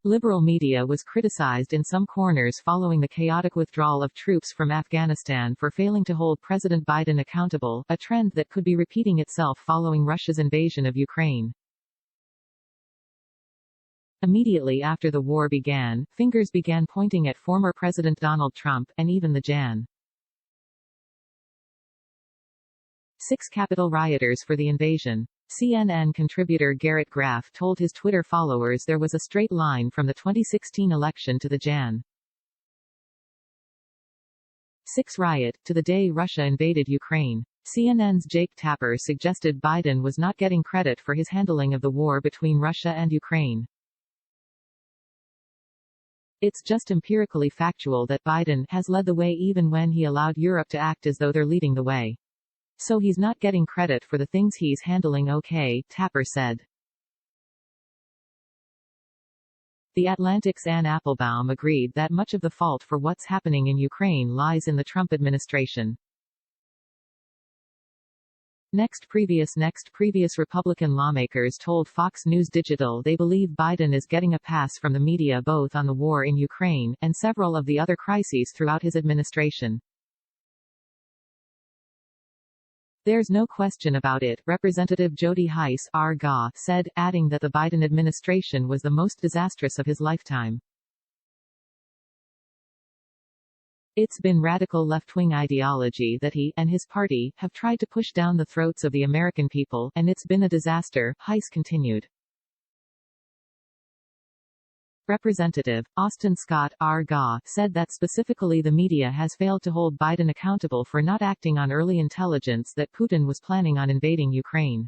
Liberal media was criticized in some corners following the chaotic withdrawal of troops from Afghanistan for failing to hold President Biden accountable, a trend that could be repeating itself following Russia's invasion of Ukraine. Immediately after the war began, fingers began pointing at former President Donald Trump, and even the Jan. 6 Capitol rioters for the invasion. CNN contributor Garrett Graff told his Twitter followers there was a straight line from the 2016 election to the Jan. 6 riot, to the day Russia invaded Ukraine. CNN's Jake Tapper suggested Biden was not getting credit for his handling of the war between Russia and Ukraine. It's just empirically factual that Biden has led the way even when he allowed Europe to act as though they're leading the way. So he's not getting credit for the things he's handling okay, Tapper said. The Atlantic's Ann Applebaum agreed that much of the fault for what's happening in Ukraine lies in the Trump administration. Previous Republican lawmakers told Fox News Digital they believe Biden is getting a pass from the media both on the war in Ukraine, and several of the other crises throughout his administration. There's no question about it, Representative Jody Hice, R.G.A., said, adding that the Biden administration was the most disastrous of his lifetime. It's been radical left-wing ideology that he, and his party, have tried to push down the throats of the American people, and it's been a disaster, Hice continued. Representative Austin Scott, R.G.A., said that specifically the media has failed to hold Biden accountable for not acting on early intelligence that Putin was planning on invading Ukraine.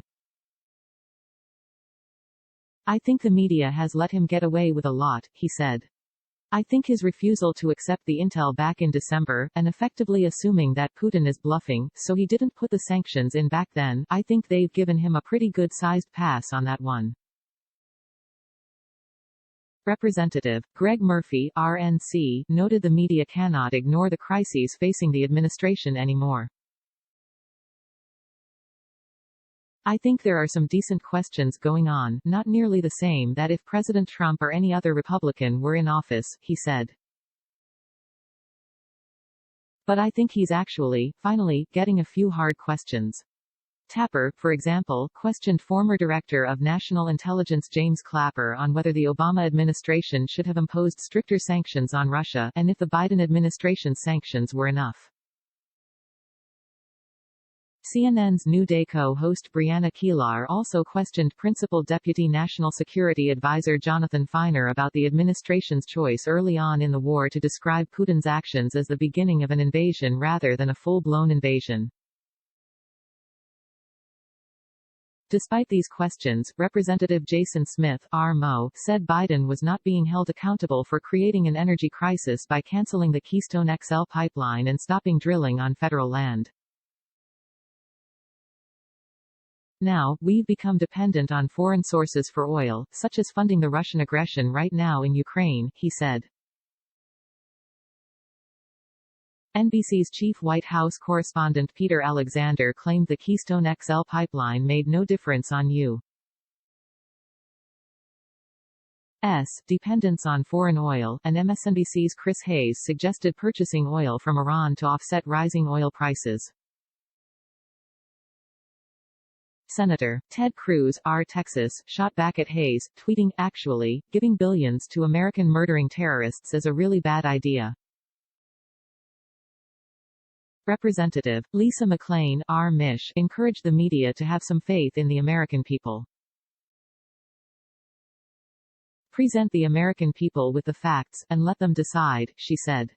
I think the media has let him get away with a lot, he said. I think his refusal to accept the intel back in December, and effectively assuming that Putin is bluffing, so he didn't put the sanctions in back then, I think they've given him a pretty good-sized pass on that one. Representative Greg Murphy, RNC, noted the media cannot ignore the crises facing the administration anymore. I think there are some decent questions going on, not nearly the same that if President Trump or any other Republican were in office, he said. But I think he's actually, finally, getting a few hard questions. Tapper, for example, questioned former Director of National Intelligence James Clapper on whether the Obama administration should have imposed stricter sanctions on Russia, and if the Biden administration's sanctions were enough. CNN's New Day co-host Brianna Keilar also questioned Principal Deputy National Security Advisor Jonathan Feiner about the administration's choice early on in the war to describe Putin's actions as the beginning of an invasion rather than a full-blown invasion. Despite these questions, Representative Jason Smith, R.Mo., said Biden was not being held accountable for creating an energy crisis by canceling the Keystone XL pipeline and stopping drilling on federal land. Now, we've become dependent on foreign sources for oil, such as funding the Russian aggression right now in Ukraine, he said. NBC's chief White House correspondent Peter Alexander claimed the Keystone XL pipeline made no difference on U.S. dependence on foreign oil, and MSNBC's Chris Hayes suggested purchasing oil from Iran to offset rising oil prices. Senator Ted Cruz, R. Texas, shot back at Hayes, tweeting, "Actually, giving billions to American murdering terrorists is a really bad idea." Representative Lisa McClain, R. Mich, encouraged the media to have some faith in the American people. Present the American people with the facts, and let them decide, she said.